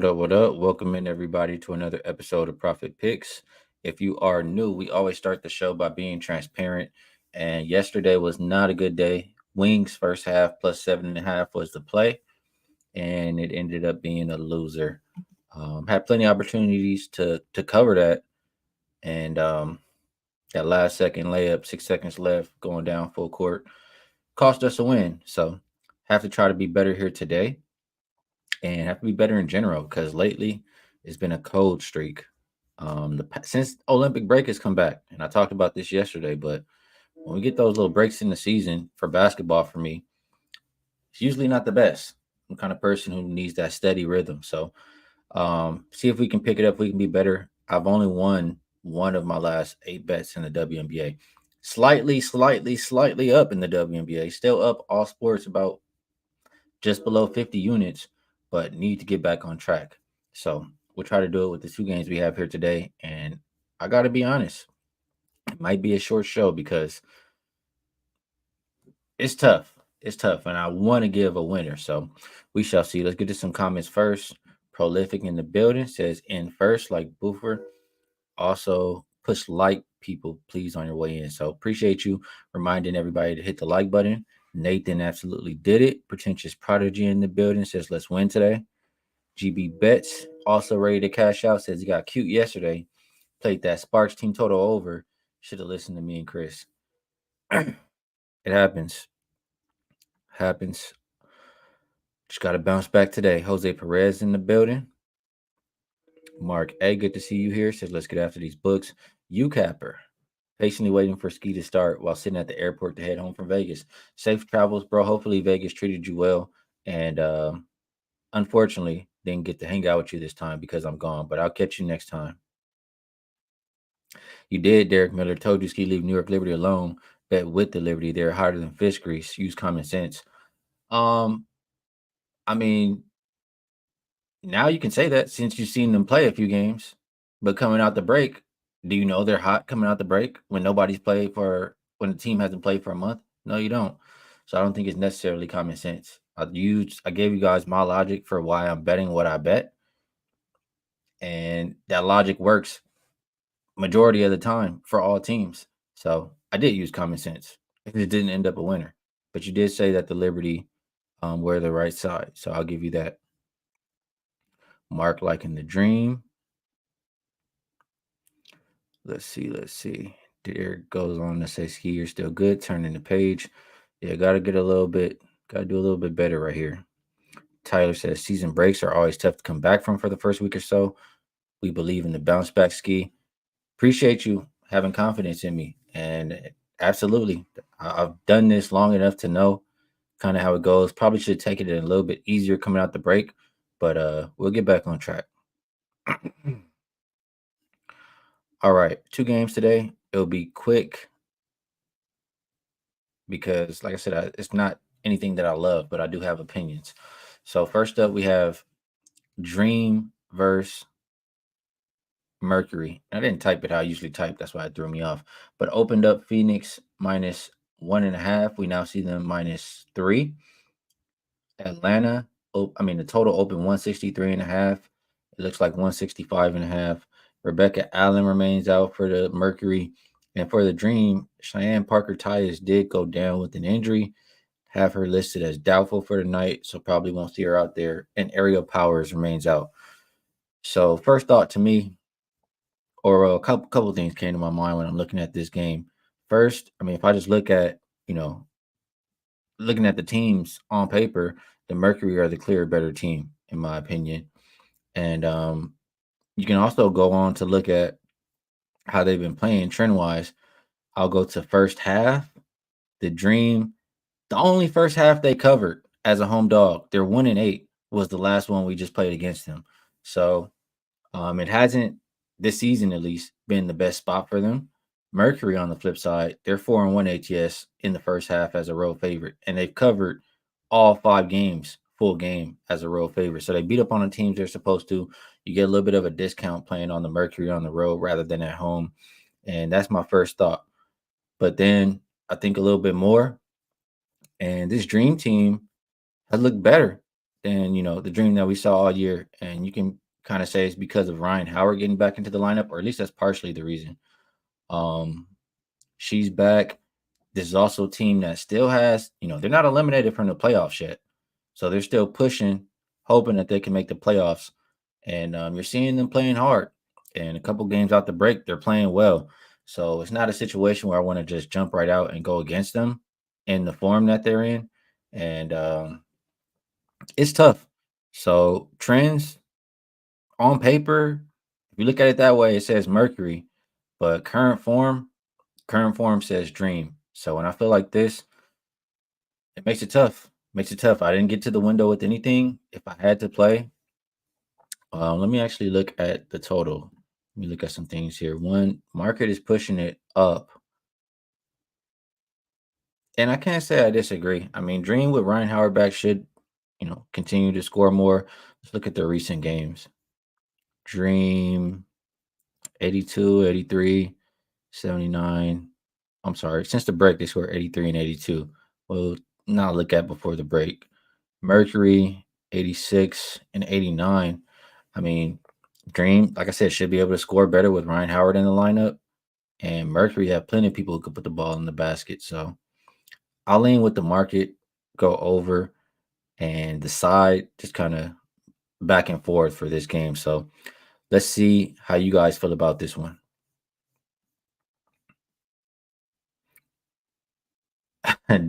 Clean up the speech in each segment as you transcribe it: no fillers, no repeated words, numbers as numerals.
What up? What up? Welcome in everybody to another episode of Profit Picks. If you are new, we always start the show by being transparent. And yesterday was not a good day. Wings first half plus 7.5 was the play, and it ended up being a loser. Had plenty of opportunities to cover that, and that last second layup, 6 seconds left, going down full court, cost us a win. So have to try to be better here today and have to be better in general because lately it's been a cold streak. Since Olympic break has come back, and I talked about this yesterday, but when we get those little breaks in the season for basketball, for me, it's usually not the best. I'm the kind of person who needs that steady rhythm. So see if we can pick it up. We can be better. I've only won one of my last 8 bets in the WNBA. Slightly up in the WNBA. Still up all sports about just below 50 units, but need to get back on track. So we'll try to do it with the 2 games we have here today. And I got to be honest, it might be a short show because it's tough. It's tough. And I want to give a winner. So we shall see. Let's get to some comments first. Prolific in the building says in first, like Boofer. Also, push like people, please, on your way in. So appreciate you reminding everybody to hit the like button. Nathan absolutely did it. Pretentious Prodigy in the building says, let's win today. GB Bets also ready to cash out. Says he got cute yesterday. Played that Sparks team total over. Should have listened to me and Chris. It happens. Happens. Just got to bounce back today. Jose Perez in the building. Mark A, good to see you here. Says, let's get after these books. You Capper. Patiently waiting for Skee to start while sitting at the airport to head home from Vegas. Safe travels, bro. Hopefully Vegas treated you well. And unfortunately, didn't get to hang out with you this time because I'm gone. But I'll catch you next time. You did, Derek Miller. Told you Skee leave New York Liberty alone. Bet with the Liberty. They're hotter than fish grease. Use common sense. Um, I mean, now you can say that since you've seen them play a few games. But coming out the break, do you know they're hot coming out the break when nobody's played for when the team hasn't played for a month? No, you don't. So I don't think it's necessarily common sense. I gave you guys my logic for why I'm betting what I bet, and that logic works majority of the time for all teams. So I did use common sense. It didn't end up a winner, but you did say that the Liberty were the right side, so I'll give you that. Mark liking the dream. Let's see. Derek goes on to say, Ski, you're still good. Turning the page. Yeah, gotta do a little bit better right here. Tyler says season breaks are always tough to come back from for the first week or so. We believe in the bounce back, Ski. Appreciate you having confidence in me. And absolutely, I've done this long enough to know kind of how it goes. Probably should take it a little bit easier coming out the break, but we'll get back on track. All right, 2 games today. It'll be quick because, like I said, it's not anything that I love, but I do have opinions. So first up, we have Dream versus Mercury. I didn't type it how I usually type. That's why it threw me off. But opened up Phoenix minus 1.5. We now see them minus 3. Atlanta, the total open 163.5. It looks like 165.5. Rebecca Allen remains out for the Mercury. And for the Dream, Cheyenne Parker Tyus did go down with an injury. Have her listed as doubtful for the night, so probably won't see her out there. And Ariel Powers remains out. So first thought to me, or a couple things came to my mind when I'm looking at this game. First, if I just look at, looking at the teams on paper, the Mercury are the clear better team, in my opinion. And you can also go on to look at how they've been playing trend wise. I'll go to first half. The Dream, the only first half they covered as a home dog, their 1-8 was the last one we just played against them. So it hasn't, this season at least, been the best spot for them. Mercury, on the flip side, they're 4-1 ATS in the first half as a road favorite, and they've covered all 5 games, full game, as a road favorite. So they beat up on the teams they're supposed to. You get a little bit of a discount playing on the Mercury on the road rather than at home, and that's my first thought. But then I think a little bit more, and this Dream team has looked better. than the dream that we saw all year. And you can kind of say it's because of Ryan Howard getting back into the lineup, or at least that's partially the reason. Um, she's back. This is also a team that still has, they're not eliminated from the playoffs yet. So they're still pushing, hoping that they can make the playoffs. And you're seeing them playing hard. And a couple games out the break, they're playing well. So it's not a situation where I want to just jump right out and go against them in the form that they're in. And it's tough. So trends on paper, if you look at it that way, it says Mercury, but current form says Dream. So when I feel like this, it makes it tough. Makes it tough. I didn't get to the window with anything. If I had to play, let me actually look at the total. Let me look at some things here. One market is pushing it up, and I can't say I disagree. I mean, Dream with Ryan Howard back should, continue to score more. Let's look at the recent games. Dream 82, 83, 79. I'm sorry. Since the break, they scored 83 and 82. Well, now look at before the break. Mercury 86 and 89. I mean, Dream, like I said, should be able to score better with Ryan Howard in the lineup. And Mercury have plenty of people who could put the ball in the basket. So I'll lean with the market, go over, and decide just kind of back and forth for this game. So let's see how you guys feel about this one.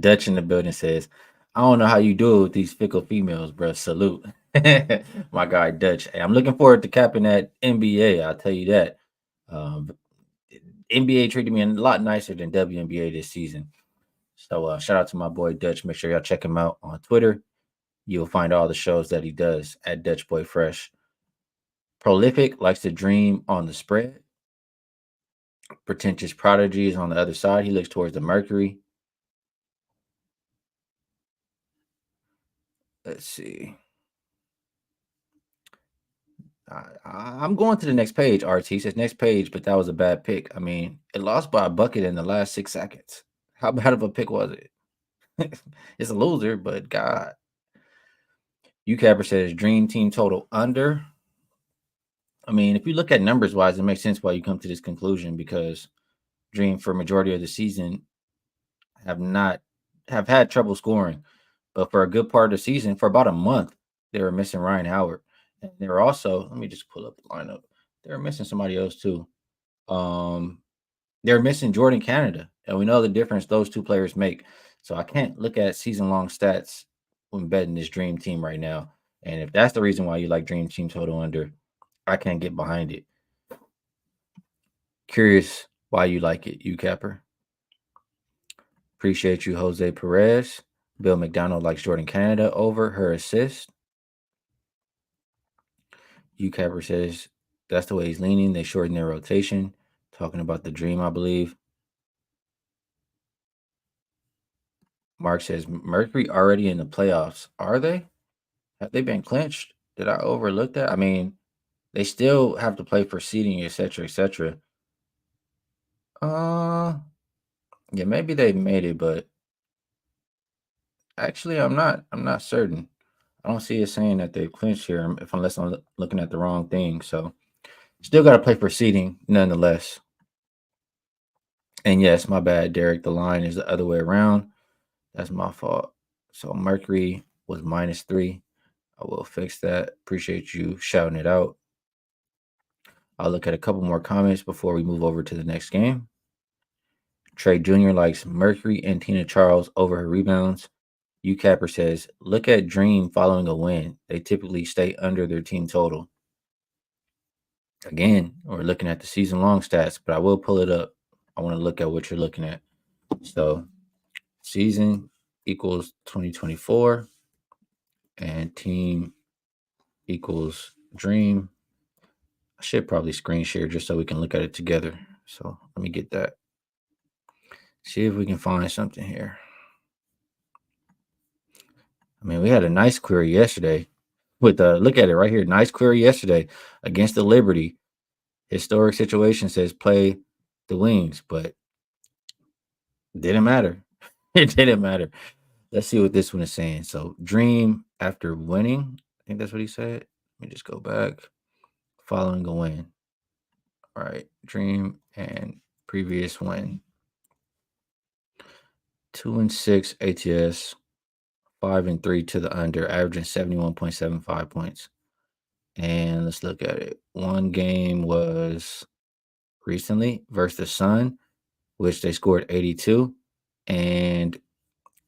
Dutch in the building says, I don't know how you do it with these fickle females, bro. Salute. My guy Dutch. Hey, I'm looking forward to capping that NBA. I'll tell you that. Um, NBA treated me a lot nicer than WNBA this season. So shout out to my boy Dutch. Make sure y'all check him out on Twitter. You'll find all the shows that he does at Dutch Boy Fresh. Prolific likes to dream on the spread. Pretentious Prodigy is on the other side. He looks towards the Mercury. Let's see. I'm going to the next page, RT says next page, but that was a bad pick. I mean, it lost by a bucket in the last 6 seconds. How bad of a pick was it? It's a loser, but God. UCapper says dream team total under. I mean, if you look at numbers wise, it makes sense why you come to this conclusion because Dream for majority of the season have not have had trouble scoring. But for a good part of the season, for about a month, they were missing Ryan Howard. And they were also, let me just pull up the lineup. They were missing somebody else too. Um, they're missing Jordan Canada, and we know the difference those two players make. So I can't look at season long stats when betting this dream team right now. And if that's the reason why you like dream team total under, I can't get behind it. Curious why you like it, you capper. Appreciate you, Jose Perez. Bill McDonald likes Jordan Canada over her assist. You capper says that's the way he's leaning. They shorten their rotation. Talking about the dream, I believe. Mark says Mercury already in the playoffs. Are they? Have they been clinched? Did I overlook that? I mean, they still have to play for seeding, etc., etc. Uh, yeah, maybe they made it, but actually, I'm not certain. I don't see it saying that they clinched here, if unless I'm looking at the wrong thing. So, still got to play for seeding, nonetheless. And yes, my bad, Derek. The line is the other way around. That's my fault. So Mercury was -3. I will fix that. Appreciate you shouting it out. I'll look at a couple more comments before we move over to the next game. Trey Jr. likes Mercury and Tina Charles over her rebounds. UCapper says, look at Dream following a win. They typically stay under their team total. Again, we're looking at the season long stats, but I will pull it up. I want to look at what you're looking at. So, season equals 2024, and team equals Dream. I should probably screen share just so we can look at it together. So, let me get that. See if we can find something here. I mean, we had a nice query yesterday with look at it right here. Nice query yesterday against the Liberty. Historic situation says play the wings, but didn't matter. It didn't matter. Let's see what this one is saying. So dream after winning. I think that's what he said. Let me just go back. Following a win. All right. Dream and previous win. 2-6 ATS. 5-3 to the under, averaging 71.75 points. And let's look at it. One game was recently versus the Sun, which they scored 82. And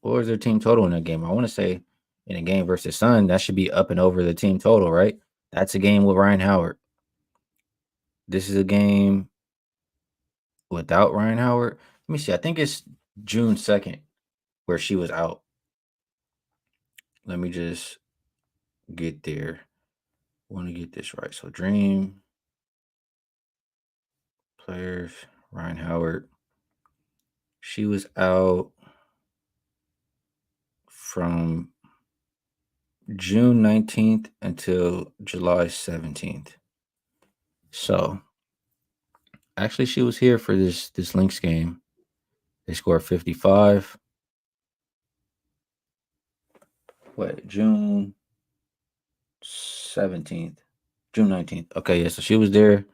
what was their team total in that game? I want to say in a game versus Sun, that should be up and over the team total, right? That's a game with Ryan Howard. This is a game without Ryan Howard. Let me see. I think it's June 2nd where she was out. Let me just get there. I want to get this right. So Dream players, Ryan Howard. She was out from June 19th until July 17th. So actually she was here for this Lynx game. They scored 55. What, June 17th? June 19th. Okay, yeah, so she was there.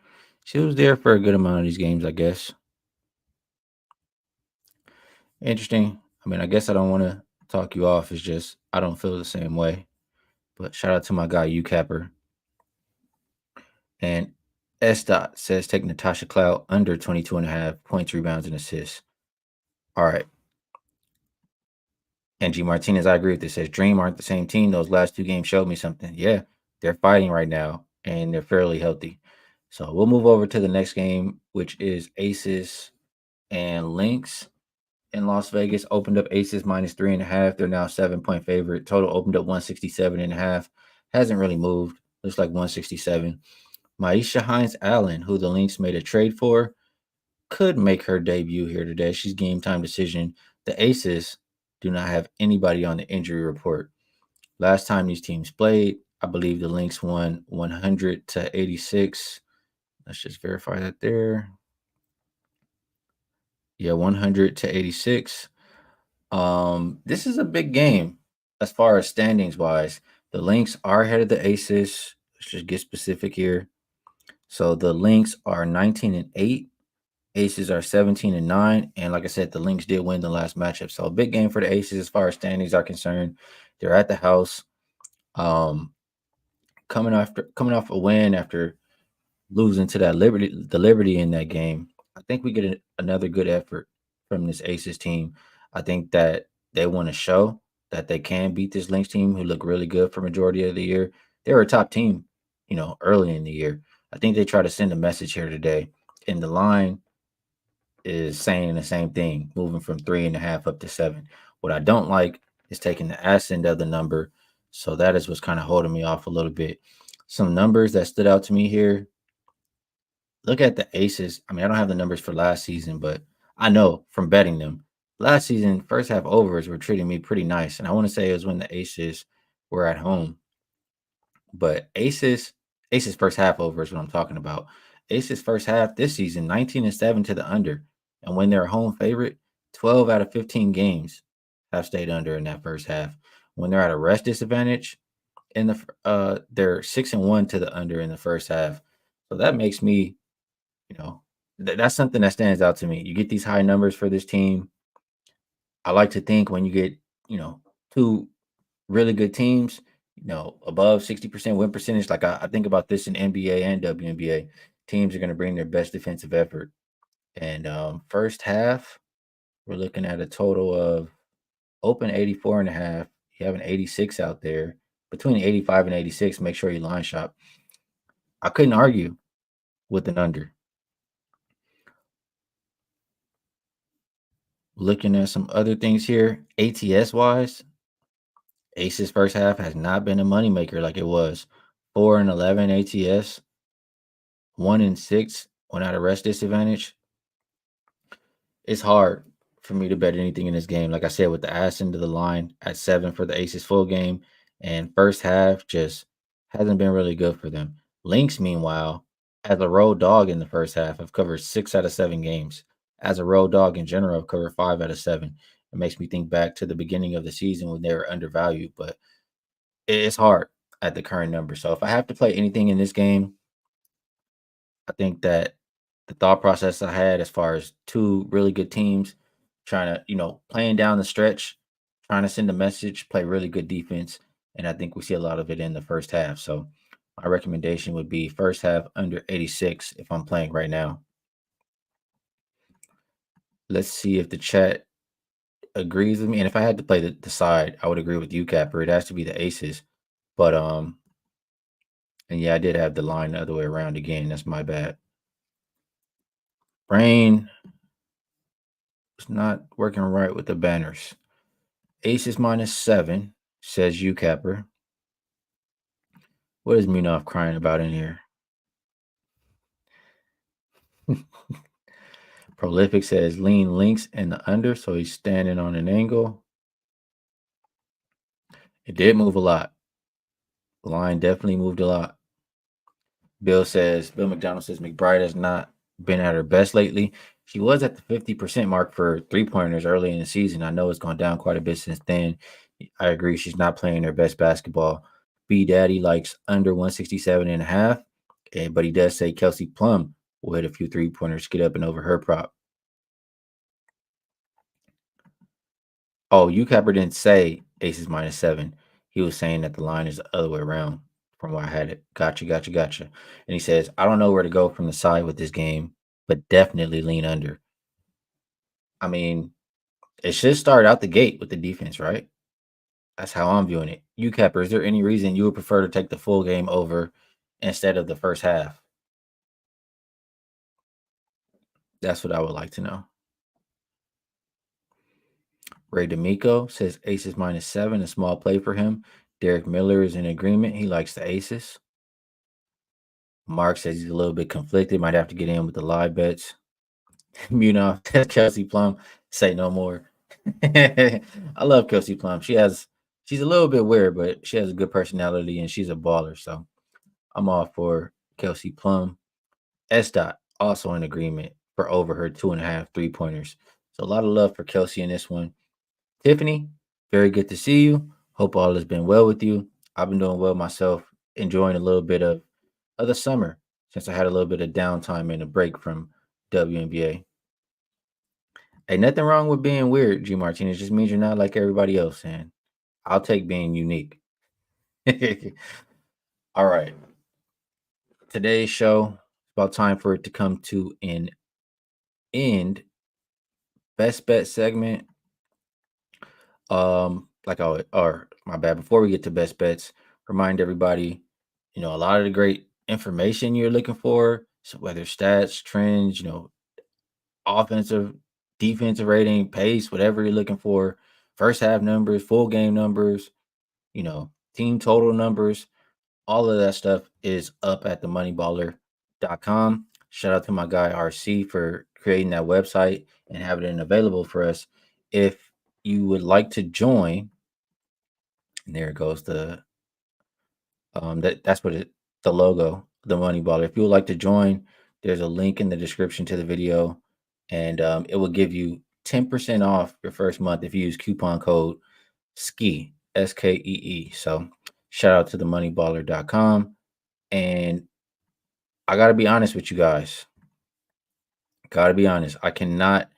She was there for a good amount of these games, I guess. Interesting. I mean, I guess I don't want to talk you off. It's just I don't feel the same way. But shout out to my guy, UCapper. And S. Dot says take Natasha Cloud under 22.5 points, rebounds, and assists. All right. Angie Martinez, I agree with this. Says Dream aren't the same team. Those last two games showed me something. Yeah, they're fighting right now and they're fairly healthy. So we'll move over to the next game, which is Aces and Lynx in Las Vegas. Opened up Aces -3.5. They're now 7-point favorite. Total opened up 167.5. Hasn't really moved. Looks like 167. Maisha Hines Allen, who the Lynx made a trade for, could make her debut here today. She's game time decision. The Aces do not have anybody on the injury report. Last time these teams played, I believe the Lynx won 100-86. Let's just verify that there. Yeah, 100-86. This is a big game as far as standings wise. The Lynx are ahead of the Aces. Let's just get specific here. So the Lynx are 19-8. Aces are 17-9. And like I said, the Lynx did win the last matchup. So a big game for the Aces as far as standings are concerned. They're at the house. Coming off a win after losing to that Liberty in that game. I think we get another good effort from this Aces team. I think that they want to show that they can beat this Lynx team who look really good for majority of the year. They were a top team, early in the year. I think they try to send a message here today. And the line is saying the same thing, moving from 3.5 up to 7. What I don't like is taking the ascend of the number. So that is what's kind of holding me off a little bit. Some numbers that stood out to me here. Look at the Aces. I mean, I don't have the numbers for last season, but I know from betting them. Last season, first half overs were treating me pretty nice. And I want to say it was when the Aces were at home. But Aces first half over is what I'm talking about. Aces first half this season, 19-7 to the under. And when they're a home favorite, 12 out of 15 games have stayed under in that first half. When they're at a rest disadvantage, they're 6-1 to the under in the first half. So that makes me, that's something that stands out to me. You get these high numbers for this team. I like to think when you get, two really good teams, above 60% win percentage. Like I think about this in NBA and WNBA. Teams are going to bring their best defensive effort. And first half, we're looking at a total of open 84.5. You have an 86 out there. Between 85 and 86, make sure you line shop. I couldn't argue with an under. Looking at some other things here, ATS wise, Aces first half has not been a moneymaker like it was. 4-11 ATS, 1-6 when at a rest disadvantage. It's hard for me to bet anything in this game. Like I said, with the ass into the line at 7 for the Aces full game, and first half just hasn't been really good for them. Lynx, meanwhile, as a road dog in the first half, have covered 6 out of 7 games. As a road dog in general, have covered 5 out of 7. It makes me think back to the beginning of the season when they were undervalued, but it's hard at the current number. So if I have to play anything in this game, I think that the thought process I had as far as two really good teams trying to, playing down the stretch, trying to send a message, play really good defense. And I think we see a lot of it in the first half. So my recommendation would be first half under 86 if I'm playing right now. Let's see if the chat agrees with me. And if I had to play the side, I would agree with you, Capper. It has to be the aces. But and yeah, I did have the line the other way around again. That's my bad. Brain is not working right with the banners. Aces -7, says you, Capper. What is Munaf crying about in here? Prolific says lean Lynx in the under, so he's standing on an angle. It did move a lot. The line definitely moved a lot. Bill McDonald says McBride has not been at her best lately. She was at the 50% mark for 3-pointers early in the season. I know it's gone down quite a bit since then. I agree. She's not playing her best basketball. B Daddy likes under 167.5, but he does say Kelsey Plum will hit a few 3-pointers, get up and over her prop. Oh, UCapper didn't say aces -7. He was saying that the line is the other way around from where I had it. Gotcha. And he says, I don't know where to go from the side with this game, but definitely lean under. I mean, it should start out the gate with the defense, right? That's how I'm viewing it. UCapper, is there any reason you would prefer to take the full game over instead of the first half? That's what I would like to know. Ray D'Amico says aces -7, a small play for him. Derek Miller is in agreement. He likes the aces. Mark says he's a little bit conflicted. Might have to get in with the live bets. Munaf, Kelsey Plum, say no more. I love Kelsey Plum. She's a little bit weird, but she has a good personality and she's a baller. So I'm all for Kelsey Plum. S. Dot also in agreement for over her 2.5 3-pointers. So a lot of love for Kelsey in this one. Tiffany, very good to see you. Hope all has been well with you. I've been doing well myself, enjoying a little bit of the summer since I had a little bit of downtime and a break from WNBA. Hey, nothing wrong with being weird, G Martinez. Just means you're not like everybody else, and I'll take being unique. All right. Today's show, it's about time for it to come to an end. Best bet segment. Or my bad. Before we get to best bets, remind everybody, a lot of the great information you're looking for, so whether stats, trends, offensive, defensive rating, pace, whatever you're looking for, first half numbers, full game numbers, team total numbers, all of that stuff is up at themoneyballer.com. Shout out to my guy RC for creating that website and having it available for us. If you would like to join, and there goes that's what the logo, the Money Baller. If you would like to join, there's a link in the description to the video, and it will give you 10% off your first month if you use coupon code SKEE, SKEE. So shout out to themoneyballer.com. And I got to be honest with you guys. I cannot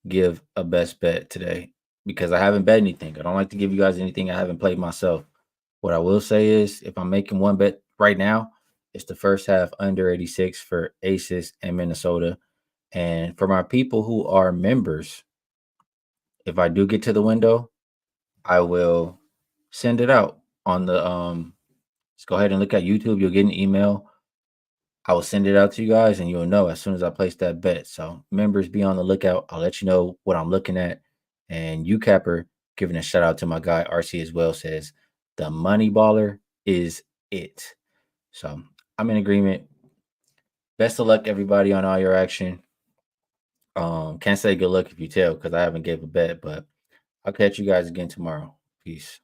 give a best bet today because I haven't bet anything. I don't like to give you guys anything I haven't played myself. What I will say is if I'm making one bet right now, it's the first half under 86 for Aces and Minnesota. And for my people who are members, if I do get to the window, I will send it out on the just go ahead and look at YouTube. You'll get an email. I will send it out to you guys and you'll know as soon as I place that bet. So members, be on the lookout. I'll let you know what I'm looking at. And UCapper, giving a shout out to my guy RC as well, says the money baller is it. So I'm in agreement. Best of luck, everybody, on all your action. Can't say good luck if you tell because I haven't gave a bet, but I'll catch you guys again tomorrow. Peace.